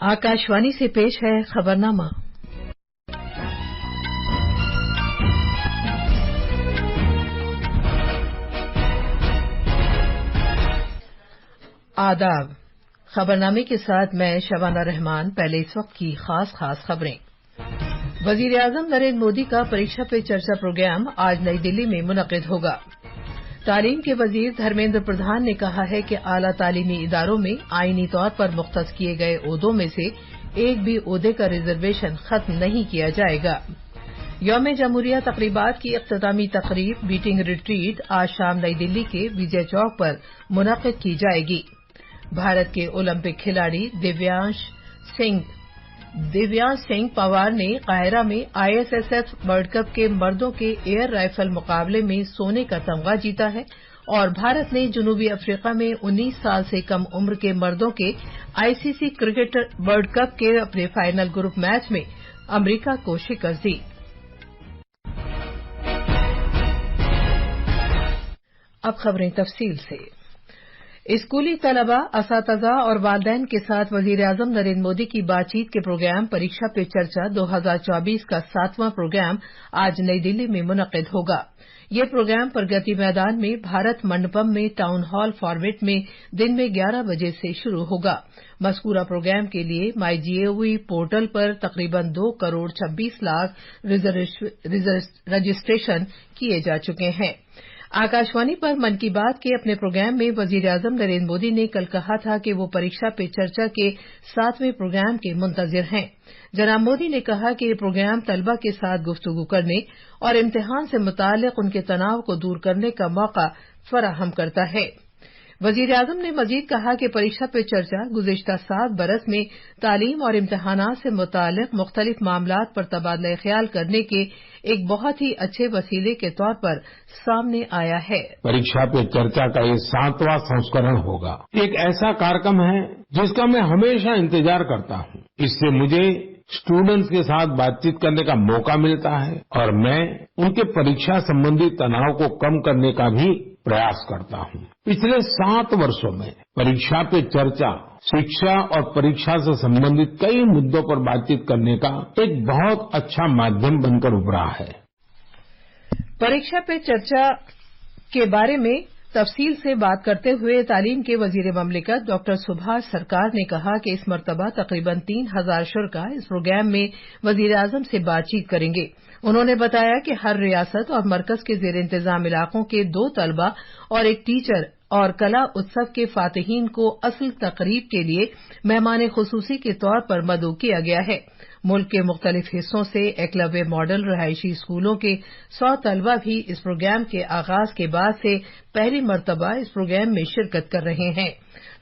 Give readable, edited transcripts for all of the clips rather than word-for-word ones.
आकाशवाणी से पेश है खबरनामा। आदाब। खबरनामे के साथ मैं शबाना रहमान। पहले इस वक्त की खास खबरें। वजीर-ए-आजम नरेंद्र मोदी का परीक्षा पे चर्चा प्रोग्राम आज नई दिल्ली में मुनक्किद होगा। तालीम के वजीर धर्मेंद्र प्रधान ने कहा है कि आला तालीमी इदारों में आईनी तौर पर मुख्तस किए गए ओहदों में से एक भी ओहदे का रिजर्वेशन खत्म नहीं किया जाएगा। यौम जमहूरिया तकरीबात की इख्तितामी तकरीब बीटिंग रिट्रीट आज शाम नई दिल्ली के विजय चौक पर मुनक्किद की जाएगी। भारत के ओलंपिक खिलाड़ी दिव्यांश सिंह पंवार ने काहिरा में आईएसएसएफ वर्ल्ड कप के मर्दों के एयर राइफल मुकाबले में सोने का तमगा जीता है और भारत ने जनूबी अफ्रीका में 19 साल से कम उम्र के मर्दों के आईसीसी क्रिकेट वर्ल्ड कप के अपने फाइनल ग्रुप मैच में अमरीका को शिकस्त दी। अब खबरें तफसील से। स्कूली तलबा, असातिज़ा और वालिदैन के साथ वजीर-ए-आज़म नरेंद्र मोदी की बातचीत के प्रोग्राम परीक्षा पे चर्चा 2024 का 7वां प्रोग्राम आज नई दिल्ली में मुनक्किद होगा। ये प्रोग्राम प्रगति मैदान में भारत मंडपम में टाउन हॉल फॉर्मेट में दिन में 11 बजे से शुरू होगा। मज़कूरा प्रोग्राम के लिए माईजीओवी पोर्टल पर तकरीबन 2 करोड़ 26 लाख रजिस्ट्रेशन किए जा चुके हैं। आकाशवाणी पर मन की बात के अपने प्रोग्राम में वजीर-ए-आज़म नरेंद्र मोदी ने कल कहा था कि वो परीक्षा पे चर्चा के 7वें प्रोग्राम के मुंतज़िर हैं। जनाब मोदी ने कहा कि ये प्रोग्राम तलबा के साथ गुफ्तगू करने और इम्तिहान से मुताल्लिक उनके तनाव को दूर करने का मौका फराहम करता है। वजीर-ए-आज़म ने मजीद कहा कि परीक्षा पे चर्चा गुज़िश्ता 7 बरस में तालीम और इम्तिहानात से मुताल्लिक मुख्तलिफ मामलात पर तबादला ख्याल करने के एक बहुत ही अच्छे वसीले के तौर पर सामने आया है। परीक्षा पे चर्चा का ये 7वां संस्करण होगा। एक ऐसा कार्यक्रम है जिसका मैं हमेशा इंतजार करता हूँ। इससे मुझे स्टूडेंट्स के साथ बातचीत करने का मौका मिलता है और मैं उनके परीक्षा संबंधी तनाव को कम करने का भी प्रयास करता हूँ। पिछले 7 वर्षों में परीक्षा पे चर्चा शिक्षा और परीक्षा से संबंधित कई मुद्दों पर बातचीत करने का एक बहुत अच्छा माध्यम बनकर उभरा है। परीक्षा पे चर्चा के बारे में तफसील से बात करते हुए तालीम के वजीर ममलिकत डॉक्टर सुभाष सरकार ने कहा कि इस मरतबा तकरीबन 3000 शुरा इस प्रोग्राम में वजीर-ए-आज़म से बातचीत करेंगे। उन्होंने बताया कि हर रियासत और मरकज के जेर इंतजाम इलाकों के 2 तलबा और एक टीचर और कला उत्सव के फातिहीन को असल तकरीब के लिए मेहमान खुसूसी के तौर पर मदऊ किया गया है। मुल्क के मुख्तलिफ हिस्सों से एकलव्य मॉडल रहायशी स्कूलों के 100 तलबा भी इस प्रोग्राम के आगाज के बाद से पहली मरतबा इस प्रोग्राम में शिरकत कर रहे हैं।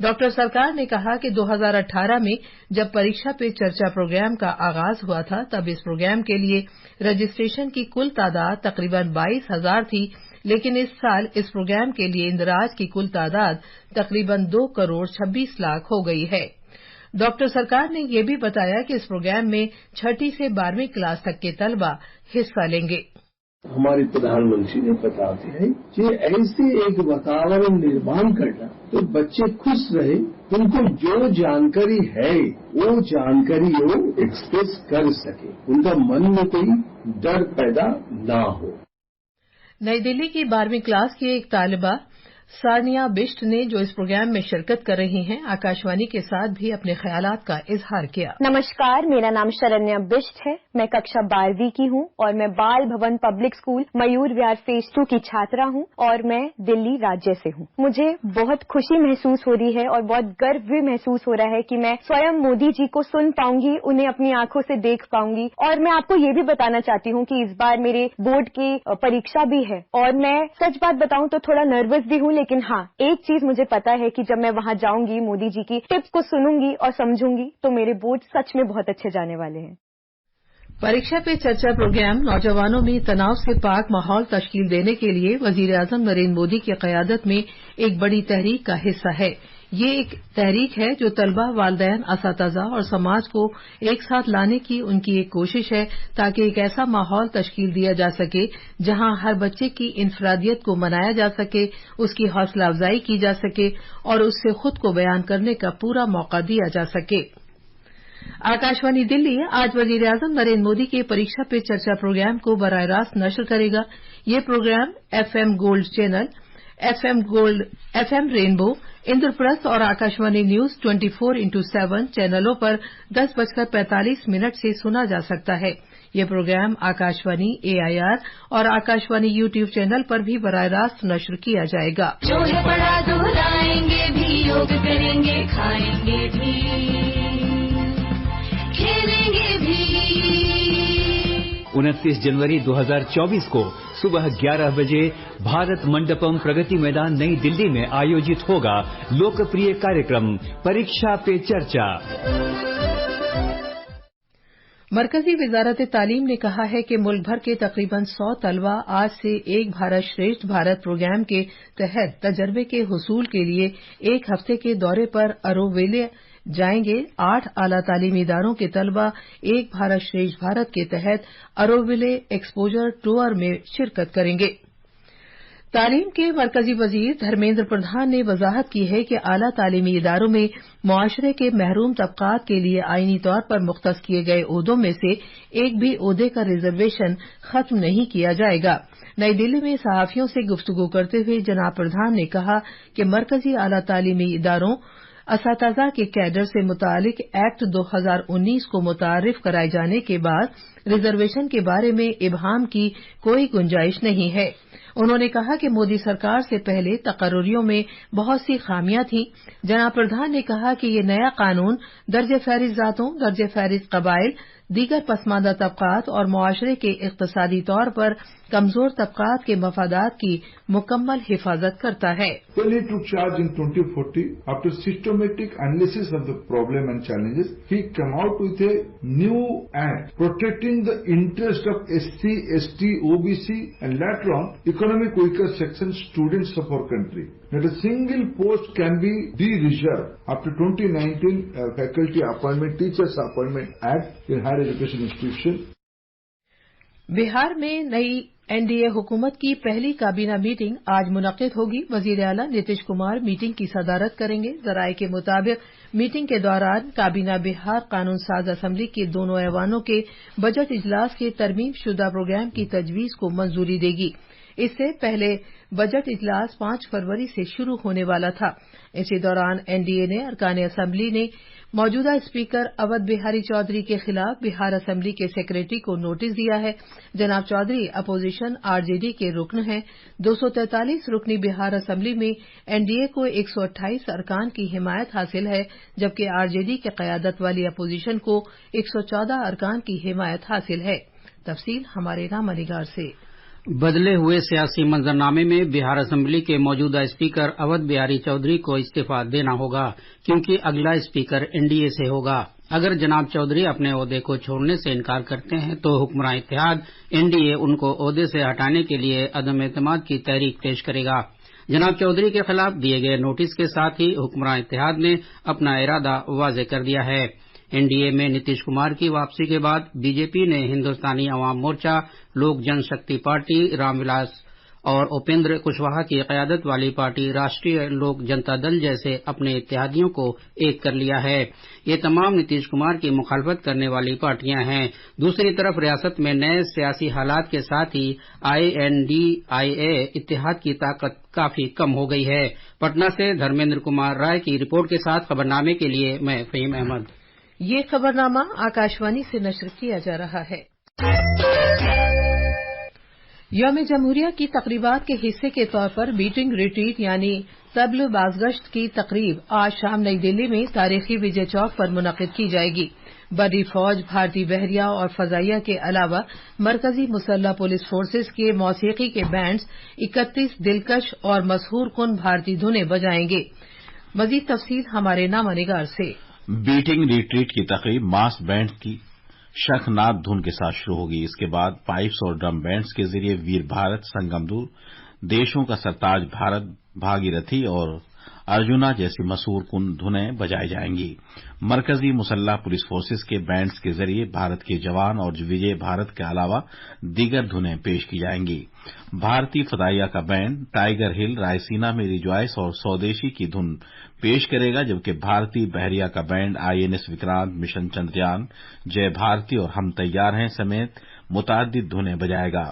डॉक्टर सरकार ने कहा कि 2018 में जब परीक्षा पे चर्चा प्रोग्राम का आगाज हुआ था तब इस प्रोग्राम के लिए रजिस्ट्रेशन की कुल तादाद तकरीबन 22,000 थी, लेकिन इस साल इस प्रोग्राम के लिए इंदराज की कुल तादाद तकरीबन 2 करोड़ 26 लाख हो गई है। डॉक्टर सरकार ने यह भी बताया कि इस प्रोग्राम में 6ठी से 12वीं क्लास तक के तलबा हिस्सा लेंगे। हमारे प्रधानमंत्री ने बता दिया है कि ऐसे एक वातावरण निर्माण करना तो बच्चे खुश रहे, उनको जो जानकारी है वो जानकारी वो एक्सप्रेस कर सके, उनका मन में कोई डर पैदा ना हो। नई दिल्ली की 12वीं क्लास की एक तालिबा सानिया बिष्ट ने जो इस प्रोग्राम में शिरकत कर रही हैं, आकाशवाणी के साथ भी अपने ख्यालात का इजहार किया। नमस्कार, मेरा नाम शरण्या बिष्ट है। मैं कक्षा 12वीं की हूँ और मैं बाल भवन public school Mayur Vihar phase 2 की छात्रा हूँ और मैं दिल्ली राज्य से हूँ। मुझे बहुत खुशी महसूस हो रही है और बहुत गर्व भी महसूस हो रहा है कि मैं स्वयं मोदी जी को सुन पाऊंगी, उन्हें अपनी आंखों से देख पाऊंगी। और मैं आपको ये भी बताना चाहती हूँ कि इस बार मेरे बोर्ड की परीक्षा भी है और मैं सच बात बताऊं तो थोड़ा नर्वस भी हूँ, लेकिन हाँ, एक चीज मुझे पता है कि जब मैं वहां जाऊंगी, मोदी जी की टिप्स को सुनूंगी और समझूंगी तो मेरे बोर्ड सच में बहुत अच्छे जाने वाले हैं। परीक्षा पे चर्चा प्रोग्राम नौजवानों में तनाव से पाक माहौल तश्कील देने के लिए वजीर-ए-आज़म नरेंद्र मोदी की क़यादत में एक बड़ी तहरीक का हिस्सा है। ये एक तहरीक है जो तलबा, वालिदैन, असातिज़ा और समाज को एक साथ लाने की उनकी एक कोशिश है ताकि एक ऐसा माहौल तश्कील दिया जा सके जहां हर बच्चे की इनफरादियत को मनाया जा सके, उसकी हौसला अफजाई की जा सके और उससे खुद को बयान करने का पूरा मौका दिया जा सके। आकाशवाणी दिल्ली आज वजीर आजम नरेंद्र मोदी के परीक्षा पे चर्चा प्रोग्राम को बराह रास्त नश्र करेगा। ये program FM gold channel, FM rainbow, Indraprastha और आकाशवाणी न्यूज 24x7 चैनलों पर 10:45 से सुना जा सकता है। ये प्रोग्राम आकाशवाणी, एआईआर और आकाशवाणी यूट्यूब चैनल पर भी बराह रास्त नश्र किया जाएगा। जो है बड़ा दोहराएंगे भी, योग करेंगे, खाएंगे भी, खेलेंगे भी। 29 जनवरी 2024 को सुबह 11 बजे भारत मंडपम प्रगति मैदान नई दिल्ली में आयोजित होगा लोकप्रिय कार्यक्रम परीक्षा पे चर्चा। मरकजी वजारत तालीम ने कहा है कि मुल्क भर के तकरीबन 100 तलबा आज से एक भारत श्रेष्ठ भारत प्रोग्राम के तहत तजर्बे के हुसूल के लिए एक हफ्ते के दौरे पर अरोविले जाएंगे। 8 आला तालीमी इदारों के तलबा एक भारत श्रेष्ठ भारत के तहत अरोविले एक्सपोजर टूर में शिरकत करेंगे। तालीम के मरकजी वजीर धर्मेंद्र प्रधान ने वजाहत की है कि आला तालीमी इदारों में मुआशरे के महरूम तबकात के लिए आईनी तौर पर मुख्तस किए गए ओहदों में से एक भी ओहदे का रिजर्वेशन खत्म नहीं किया जाएगा। नई दिल्ली में सहाफियों से गुफ्तगू करते हुए जनाब प्रधान ने कहा कि मरकजी आला तालीमी इदारों असातिज़ा के कैडर से मुतालिक एक्ट 2019 को मुतारिफ कराए जाने के बाद रिजर्वेशन के बारे में इबहाम की कोई गुंजाइश नहीं है। उन्होंने कहा कि मोदी सरकार से पहले तकर्रुरियों में बहुत सी खामियां थीं। जनाब प्रधान ने कहा कि ये नया कानून दर्जे फहरिस्त जातों, दर्जे फहरिस्त कबाइल, दीगर पसमानदा तबकात और मुआशरे के इक्तिसादी तौर पर कमजोर तबकात के मफादात की मुकम्मल हिफाजत करता है। Failure to charge in 2040, after systematic analysis of the problem and challenges, he came out with a new act protecting the interest of SC, ST, OBC and later on economic weaker section students of our country. Not a single post can be de-reserved after 2019 Faculty Appointment, Teachers Appointment Act in Higher Education Institution. Bihar में नई NDA हुकूमत की पहली काबीना meeting आज मुनक्किद होगी। वजीर आला नीतीश कुमार मीटिंग की सदारत करेंगे। जराये के मुताबिक मीटिंग के दौरान काबीना बिहार कानून साज असेंबली के दोनों ऐवानों के बजट इजलास के तरमीम शुदा प्रोग्राम की तजवीज को मंजूरी देगी। इससे पहले बजट इजलास 5 फरवरी से शुरू होने वाला था। इसी दौरान एनडीए ने अरकान असेंबली ने मौजूदा स्पीकर अवध बिहारी चौधरी के खिलाफ बिहार असेंबली के सेक्रेटरी को नोटिस दिया है। जनाब चौधरी अपोजिशन आरजेडी के रुकन हैं। 243 रुकनी बिहार असेंबली में एनडीए को 128 अरकान की हिमायत हासिल है, जबकि आरजेडी की क़यादत वाली अपोजिशन को 114 अरकान की हिमायत हासिल है। तफसील हमारे नामानिगार से। बदले हुए सियासी मंजरनामे में बिहार असेंबली के मौजूदा स्पीकर अवध बिहारी चौधरी को इस्तीफा देना होगा, क्योंकि अगला स्पीकर एनडीए से होगा। अगर जनाब चौधरी अपने ओहदे को छोड़ने से इनकार करते हैं तो हुक्मरान इत्तेहाद एनडीए उनको ओहदे से हटाने के लिए अदम एतमाद की तहरीक पेश करेगा। जनाब चौधरी के खिलाफ दिए गए नोटिस के साथ ही हुक्मरान इत्तेहाद ने अपना इरादा वाज़ेह कर दिया है। एनडीए में नीतीश कुमार की वापसी के बाद बीजेपी ने हिंदुस्तानी अवाम मोर्चा, लोक जनशक्ति पार्टी, रामविलास और उपेंद्र कुशवाहा की क़यादत वाली पार्टी राष्ट्रीय लोक जनता दल जैसे अपने इत्तेहादियों को एक कर लिया है। ये तमाम नीतीश कुमार की मुखालफत करने वाली पार्टियां हैं। दूसरी तरफ रियासत में नए सियासी हालात के साथ ही INDIA इत्तेहाद की ताकत काफी कम हो गई है। पटना से धर्मेंद्र कुमार राय की रिपोर्ट के साथ खबरनामे के लिए मैं फहीम अहमद। ये खबरनामा आकाशवाणी से नश्र किया जा रहा है। यौम जमहूरिया की तकरीबात के हिस्से के तौर पर बीटिंग रिट्रीट यानी तब्ल बाज़गश्त की तकरीब आज शाम नई दिल्ली में तारीखी विजय चौक पर मुनक़िद की जाएगी। बड़ी फौज, भारतीय बहरिया और फजाइया के अलावा मरकजी मुसल्लह पुलिस फोर्सेज के मौसीकी के बैंड्स 31 दिलकश और मशहूर कुन भारतीय धुनें बजाएंगे। मजीद तफसील हमारे नामानिगार से। बीटिंग रिट्रीट की तकरीब मास बैंड की शंखनाद धुन के साथ शुरू होगी। इसके बाद पाइप्स और ड्रम बैंड्स के जरिए वीर भारत, संगमदूर, देशों का सरताज भारत, भागीरथी और अर्जुना जैसी मशहूर धुनें बजाई जाएंगी। मरकजी मुसल्ह पुलिस फोर्सेज के बैंड्स के जरिए भारत के जवान और विजय भारत के अलावा दीगर धुनें पेश की जाएंगी। भारतीय फदाइया का बैंड टाइगर हिल, रायसीना में रिजॉइस और स्वदेशी की धुन पेश करेगा, जबकि भारतीय बहरिया का band INS Vikrant, mission Chandrayaan, जय भारती और हम तैयार हैं समेत मुतअद्दिद धुनें बजाएगा।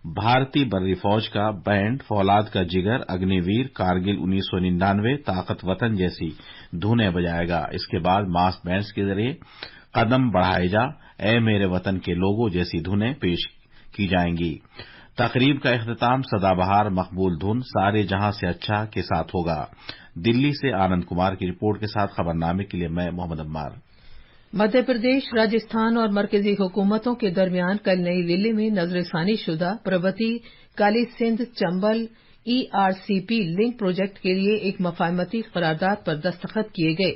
भारतीय बर्री फौज का बैंड फौलाद का जिगर, अग्निवीर, कारगिल 1999, ताकत वतन जैसी धुनें बजाएगा। इसके बाद मास बैंड्स के जरिए कदम बढ़ाए जा, ए मेरे वतन के लोगों जैसी धुनें पेश की जाएंगी। तकरीब का इख्तिताम सदाबहार मकबूल धुन सारे जहां से अच्छा के साथ होगा। दिल्ली से आनंद कुमार की रिपोर्ट के साथ खबरनामे के लिए मैं मोहम्मद अम्मार। मध्य प्रदेश, राजस्थान और मरकजी हुकूमतों के दरमियान कल नई दिल्ली में नजरसानी शुदा प्रगति Kali Sindh Chambal ERCP link project के लिए एक मफाहमती करारदाद पर दस्तखत किए गए।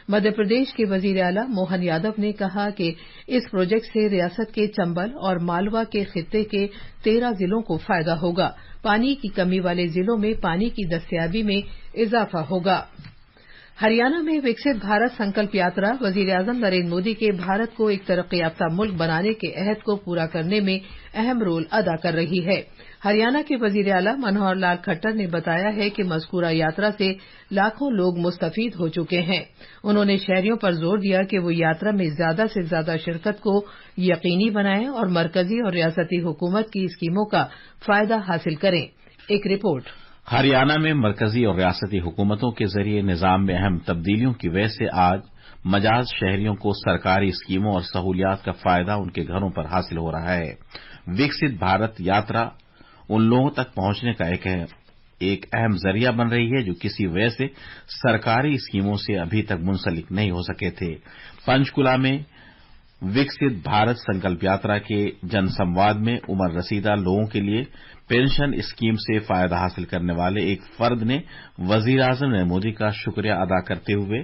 मध्य प्रदेश के वजीर आला मोहन यादव ने कहा कि इस प्रोजेक्ट से रियासत के चंबल और मालवा के खित्ते के 13 जिलों को फायदा होगा। पानी की कमी वाले जिलों में पानी की दस्तयाबी में इजाफा होगा। हरियाणा में विकसित भारत संकल्प यात्रा वजीर-ए-आजम नरेंद्र मोदी के भारत को एक तरक्की याफ्ता मुल्क बनाने के अहद को पूरा करने में अहम रोल अदा कर रही है। हरियाणा के वजीर आला मनोहर लाल खट्टर ने बताया है कि मज़कूरा यात्रा से लाखों लोग मुस्तफीद हो चुके हैं। उन्होंने शहरियों पर जोर दिया कि वो यात्रा में ज्यादा से ज्यादा शिरकत को यकीनी बनाएं और मरकजी और रियासती हुकूमत की स्कीमों का फायदा हासिल करें। एक रिपोर्ट। हरियाणा में मरकजी और रियासती हुकूमतों के जरिए निजाम में अहम तब्दीलियों की वजह से आज मजाज शहरियों को सरकारी स्कीमों और सहूलियात का फायदा उनके घरों पर हासिल हो रहा है। विकसित भारत यात्रा उन लोगों तक पहुंचने का एक अहम जरिया बन रही है जो किसी वजह से सरकारी स्कीमों से अभी तक मुंसलिक नहीं हो सके थे। पंचकुला में विकसित भारत संकल्प यात्रा के जनसंवाद में उम्र रसीदा लोगों के लिए पेंशन स्कीम से फायदा हासिल करने वाले एक फर्द ने वजीर-ए-आजम नरेंद्र मोदी का शुक्रिया अदा करते हुए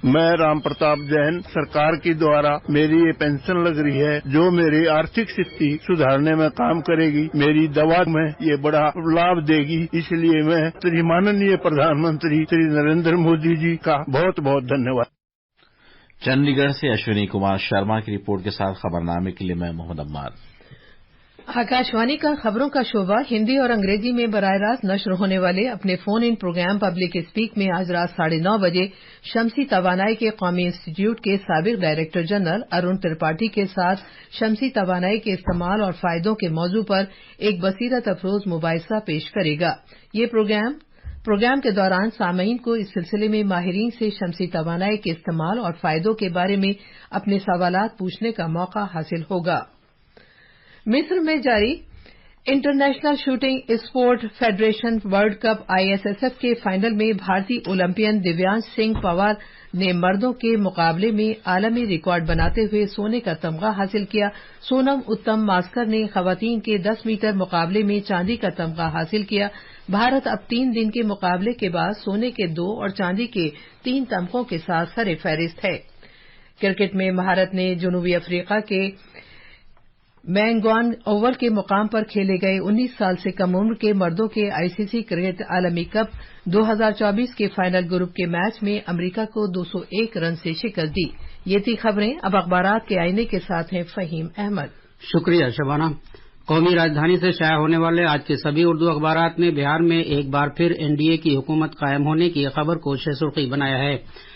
मैं राम प्रताप जैन, सरकार की द्वारा मेरी ये पेंशन लग रही है जो मेरी आर्थिक स्थिति सुधारने में काम करेगी, मेरी दवा में ये बड़ा लाभ देगी। इसलिए मैं श्री माननीय प्रधानमंत्री श्री नरेंद्र मोदी जी का बहुत बहुत धन्यवाद। चंडीगढ़ से अश्विनी कुमार शर्मा की रिपोर्ट के साथ खबरनामे के लिए मैं मोहम्मद अम्मार। आकाशवाणी का खबरों का शोबा हिंदी और अंग्रेजी में बराह रास्त नश्र होने वाले अपने phone in program public speak में आज रात 9:30 बजे शमसी तवानाई के कौमी इंस्टीट्यूट के साबिक डायरेक्टर जनरल अरुण त्रिपाठी के साथ शमसी तवानाई के इस्तेमाल और फायदों के मौजू पर एक बसीरत अफरोज मुबाहिसा पेश करेगा। ये प्रोग्राम के दौरान सामीन को इस सिलसिले में माहिरीन से शमसी तवानाई के इस्तेमाल और फायदों के बारे में अपने सवालात पूछने का मौका हासिल होगा। मिस्र में जारी international shooting sport federation world cup ISSF के फाइनल में भारतीय ओलंपियन दिव्यांश सिंह पवार ने मर्दों के मुकाबले में आलमी रिकॉर्ड बनाते हुए सोने का तमगा हासिल किया। सोनम उत्तम मास्कर ने खवातीन के 10 मीटर मुकाबले में चांदी का तमगा हासिल किया। भारत अब 3 दिन के मुकाबले के बाद सोने के 2 और चांदी के 3 तमगों के साथ सरे फहरिस्त है। क्रिकेट में भारत ने जनूबी अफ्रीका के मैंगवान ओवल के मुकाम पर खेले गए 19 साल से कम उम्र के मर्दों के ICC क्रिकेट आलमी कप 2024 के फाइनल ग्रुप के मैच में अमेरिका को 201 रन से शिकस्त दी। ये थी खबरें। अब अखबारात के आईने के साथ हैं फहीम अहमद। शुक्रिया शबाना। कौमी राजधानी से शाया होने वाले आज के सभी उर्दू अखबारात ने बिहार में एक बार फिर NDA की हुकूमत कायम होने की खबर को शीर्षी बनाया है।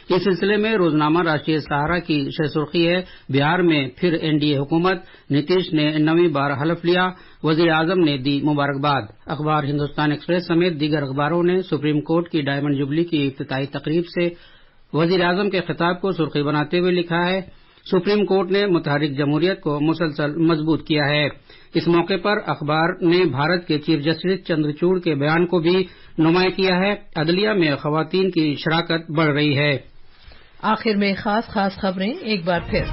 इस सिलसिले में रोजनामा राष्ट्रीय सहारा की शीर्षी है, बिहार में फिर NDA हुकूमत, नीतीश ने 9वीं बार हलफ लिया, वजीर आजम ने दी मुबारकबाद। अखबार हिंदुस्तान एक्सप्रेस समेत दीगर अखबारों ने सुप्रीम कोर्ट की डायमंड जुबली की इफ्तिताई तकरीब से वजीर आजम के खिताब को सुर्खी बनाते हुए लिखा है, सुप्रीम कोर्ट ने मुतहरिक जमहूरियत को मुसलसल मजबूत किया है। इस मौके पर अखबार ने भारत के चीफ जस्टिस चंद्रचूड़ के बयान को भी नुमाया किया है। अदलिया में खवातीन की शराकत बढ़ रही है। आखिर में खास खबरें एक बार फिर।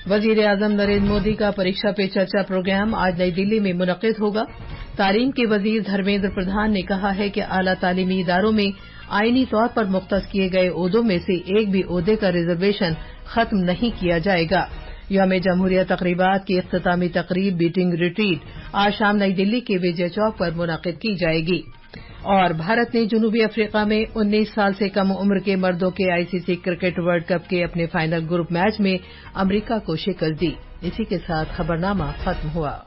वजीर आजम नरेंद्र मोदी का परीक्षा पे चर्चा प्रोग्राम आज नई दिल्ली में मुनक्किद होगा। तालीम के वजीर धर्मेंद्र प्रधान ने कहा है कि आला तालीमी इदारों में आईनी तौर पर मुख्तस किए गए ओहदों में से एक भी ओहदे का रिजर्वेशन खत्म नहीं किया जाएगा। यौम जमहूरिया तकरीबात की इख्तितामी तकरीब बीटिंग रिट्रीट आज शाम नई दिल्ली के विजय चौक पर मुनक्किद की जाएगी। और भारत ने जनूबी अफ्रीका में 19 साल से कम उम्र के मर्दों के आईसीसी क्रिकेट वर्ल्ड कप के अपने फाइनल ग्रुप मैच में अमरीका को शिकस्त दी। इसी के साथ खबरनामा खत्म हुआ।